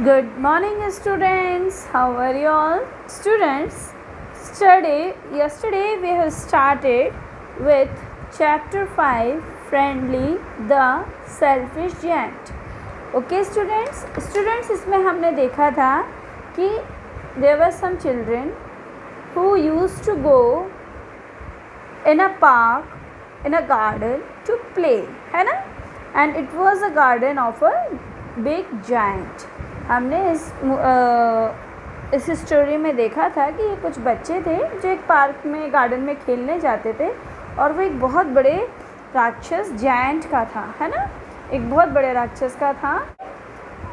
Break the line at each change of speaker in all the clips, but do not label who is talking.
Good morning, students. How are you all? Students, yesterday we have started with chapter 5, Friendly the Selfish Giant. Okay, students इसमें हमने देखा था कि there were some children who used to go in a park, in a garden to play, है ना? And it was a garden of a big giant. हमने इस story में देखा था कि ये कुछ बच्चे थे जो एक पार्क में गार्डन में खेलने जाते थे और वो एक बहुत बड़े राक्षस जायंट का था, है ना? एक बहुत बड़े राक्षस का था।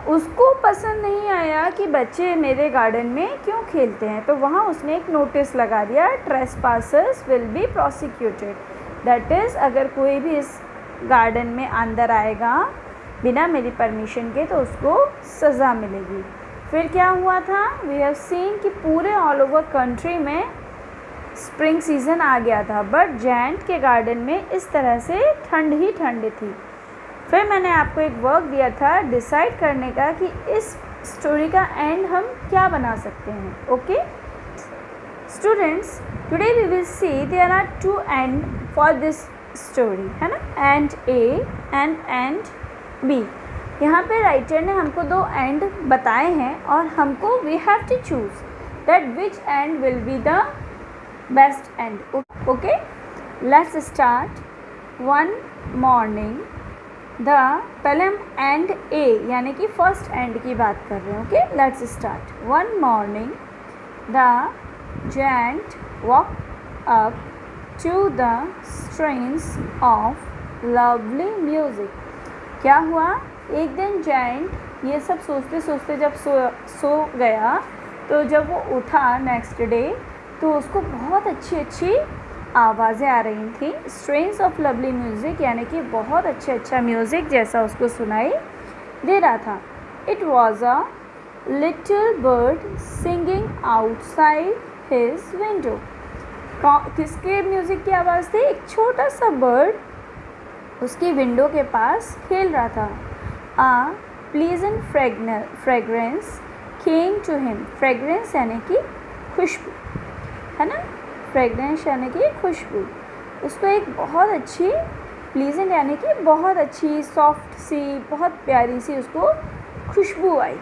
उसको पसंद नहीं आया कि बच्चे मेरे गार्डन में क्यों खेलते हैं, तो वहाँ उसने एक नोटिस लगा दिया, trespassers will be prosecuted. That is, अगर कोई भी इस गार्डन में अंदर आएगा बिना मेरी परमिशन के तो उसको सज़ा मिलेगी। फिर क्या हुआ था, वी हैव सीन कि पूरे ऑल ओवर कंट्री में स्प्रिंग सीज़न आ गया था, बट जायंट के गार्डन में इस तरह से ठंड ही ठंड थी। फिर मैंने आपको एक वर्क दिया था डिसाइड करने का कि इस स्टोरी का एंड हम क्या बना सकते हैं। Okay students, today we will see there are two end for this story, है ना? And A and B. यहाँ पे राइटर ने हमको दो एंड बताए हैं और हमको we have to choose that which end will be the best end. Okay, let's start. One morning the, पहले हम एंड ए यानी कि फर्स्ट एंड की बात कर रहे हैं। Okay, let's start. One morning the giant woke up to the strains of lovely music. क्या हुआ, एक दिन जायंट ये सब सोचते सोचते जब सो गया, तो जब वो उठा नेक्स्ट डे तो उसको बहुत अच्छी आवाज़ें आ रही थी। स्ट्रेन्स ऑफ लवली म्यूज़िक यानी कि बहुत अच्छा म्यूज़िक जैसा उसको सुनाई दे रहा था। It was a little bird singing outside his window. किसके म्यूज़िक की आवाज़ थी? एक छोटा सा बर्ड उसकी विंडो के पास खेल रहा था। A pleasant fragrance came to him. Fragrance यानी कि खुशबू, है ना? फ्रेगरेंस यानी कि खुशबू। उसको एक बहुत अच्छी, प्लीजेंट यानी कि बहुत अच्छी, सॉफ्ट सी, बहुत प्यारी सी उसको खुशबू आई,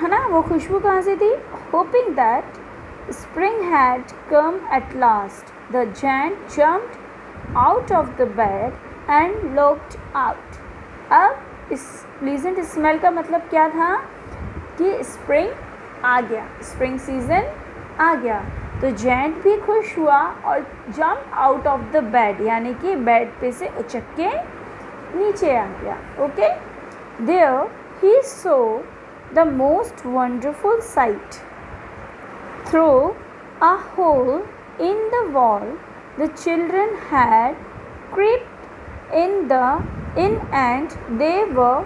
है ना? वो खुशबू कहाँ से थी? Hoping that spring had come at last, the giant jumped out of the bed and looked out. अब इस प्लीजेंट स्मेल का मतलब क्या था कि स्प्रिंग आ गया, स्प्रिंग सीजन आ गया। तो जायंट भी खुश हुआ और jump out of the bed यानी कि बेड पे से उचक के नीचे आ गया। Okay, there he saw the most wonderful sight. Through a hole in the wall the children had crept in and they were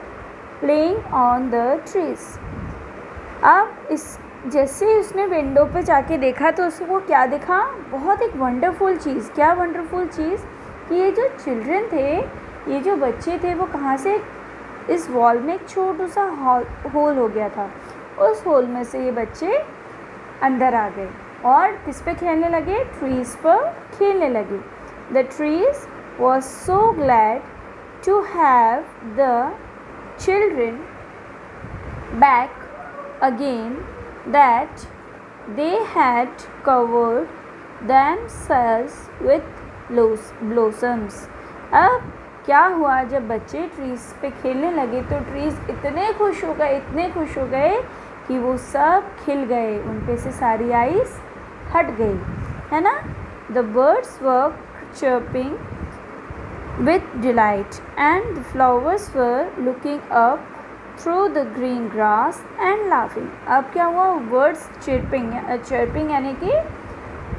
playing on the trees. अब इस जैसे ही उसने विंडो पे जाके देखा तो उसको क्या दिखा? बहुत एक वंडरफुल चीज़। क्या वंडरफुल चीज़? कि ये जो चिल्ड्रन थे, ये जो बच्चे थे, वो कहाँ से, इस वॉल में एक छोटा सा होल हो गया था, उस होल में से ये बच्चे अंदर आ गए और किस पे खेलने लगे? ट्रीज़ पर खेलने लगे। The trees was so glad to have the children back again that they had covered themselves with blossoms. अब क्या हुआ, जब बच्चे ट्रीज़ पे खेलने लगे तो ट्रीज़ इतने खुश हो गए कि वो सब खिल गए, उन पे से सारी आइस हट गई, है ना? The birds were chirping with delight and the flowers were looking up through the green grass and laughing. अब क्या हुआ, birds chirping यानी कि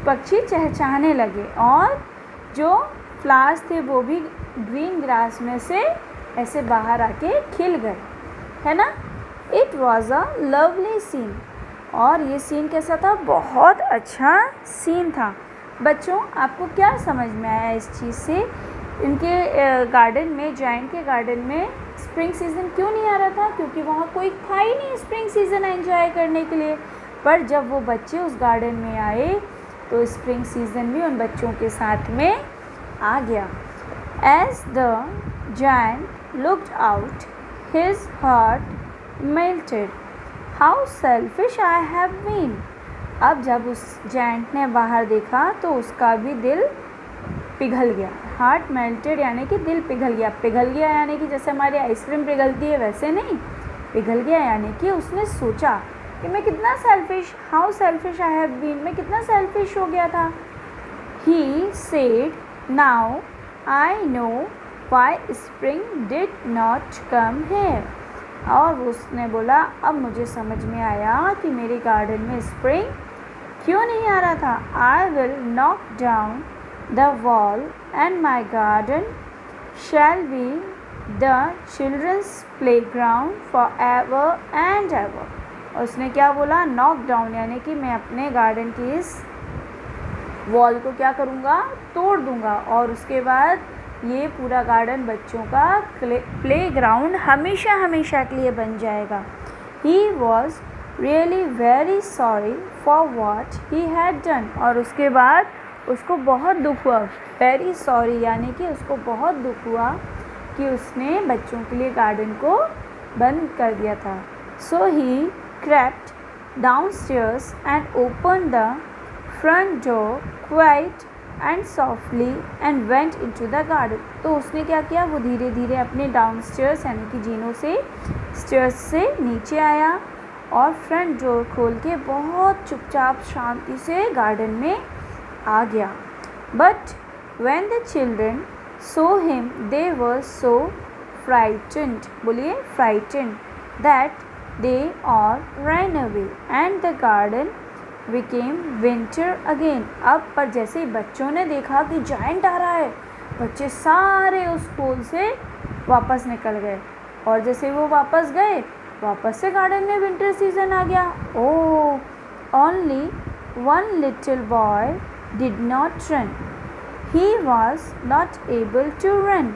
पक्षी चहचहाने लगे और जो फ्लावर्स थे वो भी ग्रीन ग्रास में से ऐसे बाहर आके खिल गए, है ना? It was a lovely scene. और ये सीन कैसा था? बहुत अच्छा सीन था। बच्चों, आपको क्या समझ में आया इस चीज़ से? इनके गार्डन में, जायंट के गार्डन में स्प्रिंग सीज़न क्यों नहीं आ रहा था? क्योंकि वहाँ कोई था ही नहीं स्प्रिंग सीज़न एंजॉय करने के लिए। पर जब वो बच्चे उस गार्डन में आए तो स्प्रिंग सीज़न भी उन बच्चों के साथ में आ गया। As the giant looked out, his heart melted. How selfish I have been. अब जब उस जायंट ने बाहर देखा तो उसका भी दिल पिघल गया। हार्ट मेल्टेड यानी कि दिल पिघल गया। पिघल गया यानी कि जैसे हमारी आइसक्रीम पिघलती है वैसे नहीं, पिघल गया यानी कि उसने सोचा कि मैं कितना selfish, how selfish I have been, मैं कितना सेल्फिश हो गया था। He said, now I know why spring did not come here. और उसने बोला अब मुझे समझ में आया कि मेरे गार्डन में स्प्रिंग क्यों नहीं आ रहा था। I will knock down the wall and my garden shall be the children's playground forever and ever. उसने क्या बोला? नॉक डाउन यानी कि मैं अपने गार्डन की इस वॉल को क्या करूँगा? तोड़ दूँगा और उसके बाद ये पूरा गार्डन बच्चों का प्ले ग्राउंड हमेशा हमेशा के लिए बन जाएगा। He was really very sorry for what he had done. और उसके बाद उसको बहुत दुख हुआ। वेरी सॉरी यानी कि उसको बहुत दुख हुआ कि उसने बच्चों के लिए गार्डन को बंद कर दिया था। So he crept downstairs and open the front door quite and softly and went into the garden. तो उसने क्या किया? वो धीरे धीरे अपने डाउनस्टेयर्स यानी कि जीनों से स्टेयर्स से नीचे आया और फ्रंट डोर खोल के बहुत चुपचाप शांति से गार्डन में आ गया। But when the children saw him they were so frightened, बोलिए frightened, that they all ran away and the garden became winter again। अब पर जैसे ही बच्चों ने देखा कि जायंट आ रहा है, बच्चे सारे उस होल से वापस निकल गए और जैसे वो वापस गए, वापस से गार्डन में विंटर सीजन आ गया। Oh, only one little boy did not run. He was not able to run,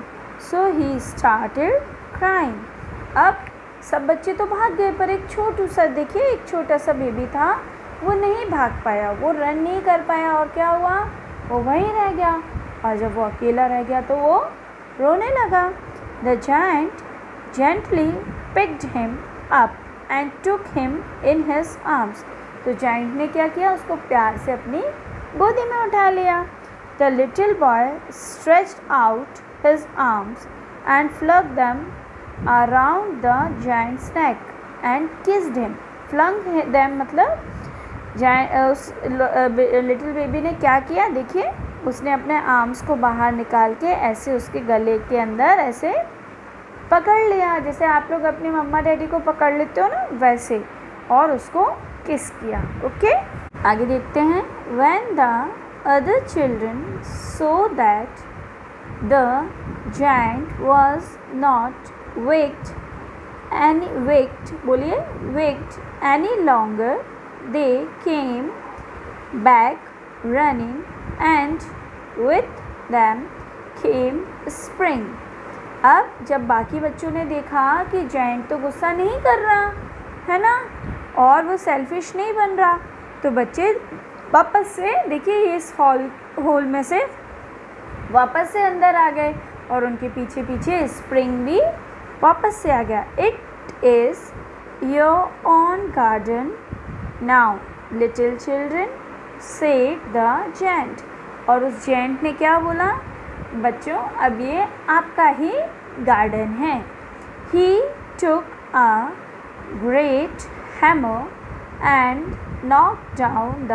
so he started crying. अब सब बच्चे तो भाग गए पर एक छोटू सा, देखिए एक छोटा सा बेबी था, वो नहीं भाग पाया, वो रन नहीं कर पाया और क्या हुआ? वो वहीं रह गया और जब वो अकेला रह गया तो वो रोने लगा। The giant gently picked him up and took him in his arms. तो जायंट ने क्या किया? उसको प्यार से अपनी गोदी में उठा लिया। The little boy stretched out his arms and flung them around the giant's neck and kissed him. Flung them मतलब उस लिटिल बेबी ने क्या किया? देखिए उसने अपने आर्म्स को बाहर निकाल के ऐसे उसके गले के अंदर ऐसे पकड़ लिया, जैसे आप लोग अपनी मम्मा डैडी को पकड़ लेते हो ना वैसे, और उसको किस किया। ओके, आगे देखते हैं। When the other children so that the giant was not waked any longer, they came back running and with them came spring। अब जब बाकी बच्चों ने देखा कि जायंट तो गुस्सा नहीं कर रहा है ना और वो सेल्फिश नहीं बन रहा, तो बच्चे वापस से, देखिए इस होल में से वापस से अंदर आ गए और उनके पीछे पीछे स्प्रिंग भी वापस से आ गया। It is your own garden now little children said the giant. और उस जायंट ने क्या बोला? बच्चों अब ये आपका ही गार्डन है। He took a great hammer and knock down the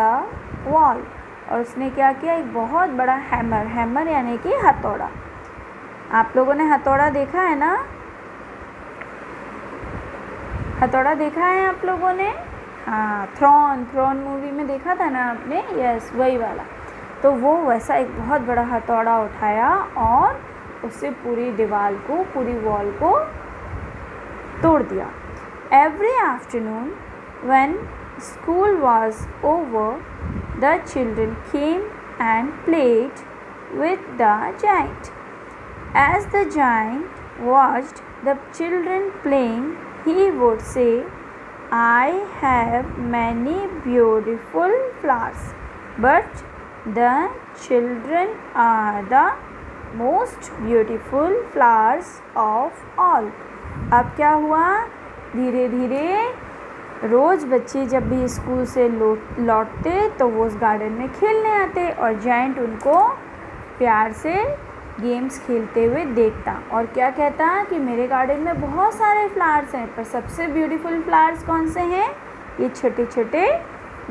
wall. और उसने क्या किया? एक बहुत बड़ा हैमर यानी कि हथौड़ा। आप लोगों ने हथौड़ा देखा है ना? हथौड़ा देखा है आप लोगों ने? हाँ, थ्रोन मूवी में देखा था ना आपने? यस, वही वाला। तो वो वैसा एक बहुत बड़ा हथौड़ा उठाया और उससे पूरी दीवार को, पूरी वॉल को तोड़ दिया। Every afternoon when school was over the children came and played with the giant. As the giant watched the children playing, he would say, I have many beautiful flowers, but the children are the most beautiful flowers of all. अब क्या हुआ, धीरे धीरे रोज़ बच्चे जब भी school से लौटते तो वो उस गार्डन में खेलने आते और जायंट उनको प्यार से गेम्स खेलते हुए देखता और क्या कहता कि मेरे गार्डन में बहुत सारे फ्लावर्स हैं, पर सबसे ब्यूटीफुल फ्लावर्स कौन से हैं, ये छोटे छोटे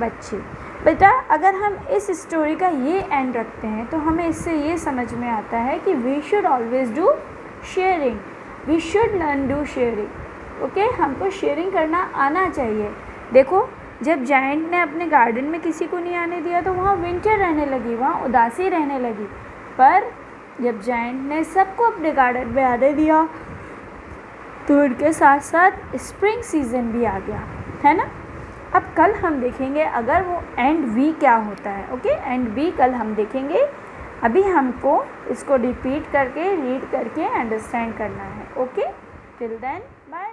बच्चे। बेटा अगर हम इस स्टोरी का ये एंड रखते हैं तो हमें इससे ये समझ में आता है कि we should always do sharing, we should learn do sharing. Okay, हमको शेयरिंग करना आना चाहिए। देखो जब जायंट ने अपने गार्डन में किसी को नहीं आने दिया तो वहाँ विंटर रहने लगी, वहाँ उदासी रहने लगी, पर जब जायंट ने सबको अपने गार्डन में आने दिया तो उनके साथ साथ स्प्रिंग सीज़न भी आ गया, है ना। अब कल हम देखेंगे अगर वो एंड वी क्या होता है। ओके, एंड वी कल हम देखेंगे। अभी हमको इसको रिपीट करके रीड करके अंडरस्टैंड करना है। Okay, till then bye.